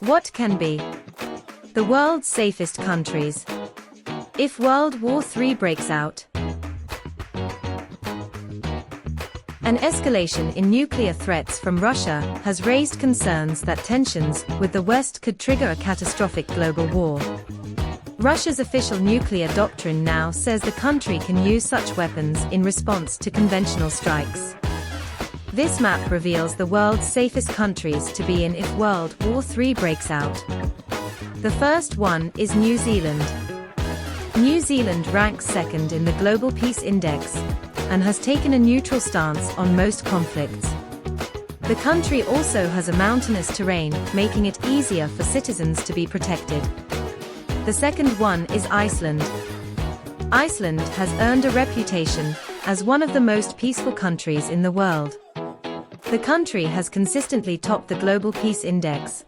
What can be the world's safest countries if World War III breaks out? An escalation in nuclear threats from Russia has raised concerns that tensions with the West could trigger a catastrophic global war. Russia's official nuclear doctrine now says the country can use such weapons in response to conventional strikes. This map reveals the world's safest countries to be in if World War III breaks out. The first one is New Zealand. New Zealand ranks second in the Global Peace Index and has taken a neutral stance on most conflicts. The country also has a mountainous terrain, making it easier for citizens to be protected. The second one is Iceland. Iceland has earned a reputation as one of the most peaceful countries in the world. The country has consistently topped the Global Peace Index,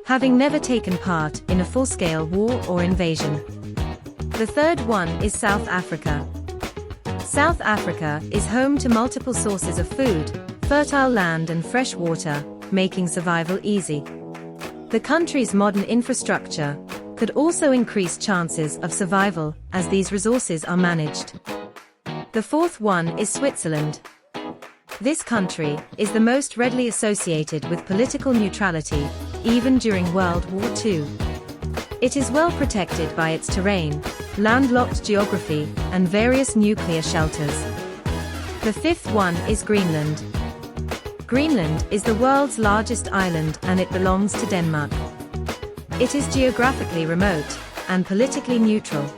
having never taken part in a full-scale war or invasion. The third one is South Africa. South Africa is home to multiple sources of food, fertile land and fresh water, making survival easy. The country's modern infrastructure could also increase chances of survival as these resources are managed. The fourth one is Switzerland. This country is the most readily associated with political neutrality, even during World War II. It is well protected by its terrain, landlocked geography, and various nuclear shelters. The fifth one is Greenland. Greenland is the world's largest island and it belongs to Denmark. It is geographically remote and politically neutral.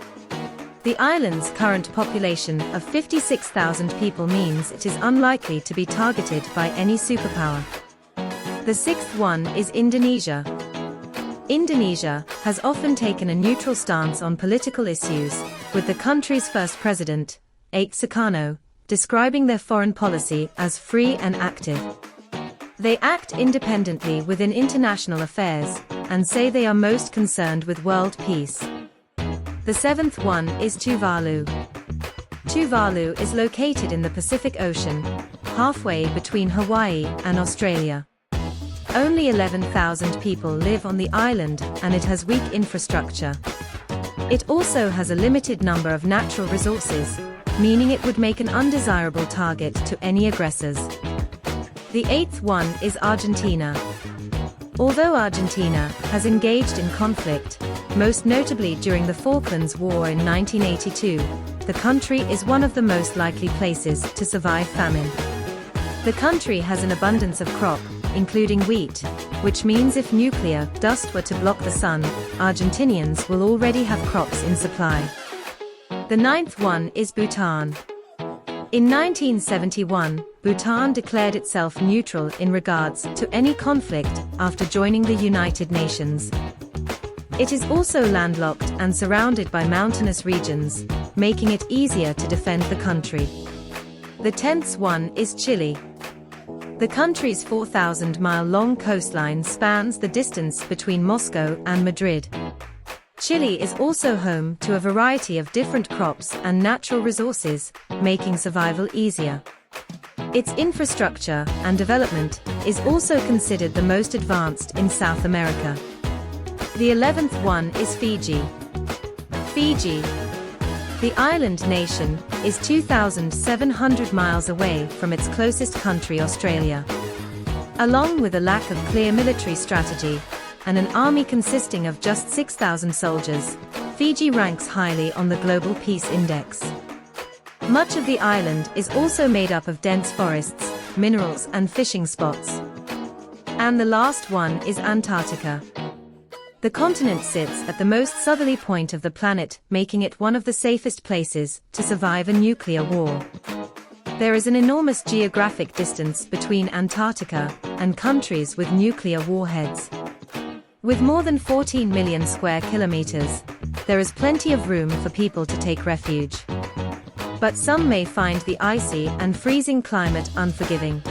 The island's current population of 56,000 people means it is unlikely to be targeted by any superpower. The sixth one is Indonesia. Indonesia has often taken a neutral stance on political issues, with the country's first president, Sukarno, describing their foreign policy as free and active. They act independently within international affairs and say they are most concerned with world peace. The seventh one is Tuvalu. Tuvalu is located in the Pacific Ocean, halfway between Hawaii and Australia. Only 11,000 people live on the island and it has weak infrastructure. It also has a limited number of natural resources, meaning it would make an undesirable target to any aggressors. The eighth one is Argentina. Although Argentina has engaged in conflict, most notably during the Falklands War in 1982, the country is one of the most likely places to survive famine. The country has an abundance of crop, including wheat, which means if nuclear dust were to block the sun, Argentinians will already have crops in supply. The ninth one is Bhutan. In 1971, Bhutan declared itself neutral in regards to any conflict after joining the United Nations. It is also landlocked and surrounded by mountainous regions, making it easier to defend the country. The 10th one is Chile. The country's 4,000-mile-long coastline spans the distance between Moscow and Madrid. Chile is also home to a variety of different crops and natural resources, making survival easier. Its infrastructure and development is also considered the most advanced in South America. The 11th one is Fiji. Fiji, the island nation, is 2,700 miles away from its closest country, Australia. Along with a lack of clear military strategy and an army consisting of just 6,000 soldiers, Fiji ranks highly on the Global Peace Index. Much of the island is also made up of dense forests, minerals and fishing spots. And the last one is Antarctica. The continent sits at the most southerly point of the planet, making it one of the safest places to survive a nuclear war. There is an enormous geographic distance between Antarctica and countries with nuclear warheads. With more than 14 million square kilometers, there is plenty of room for people to take refuge. But some may find the icy and freezing climate unforgiving.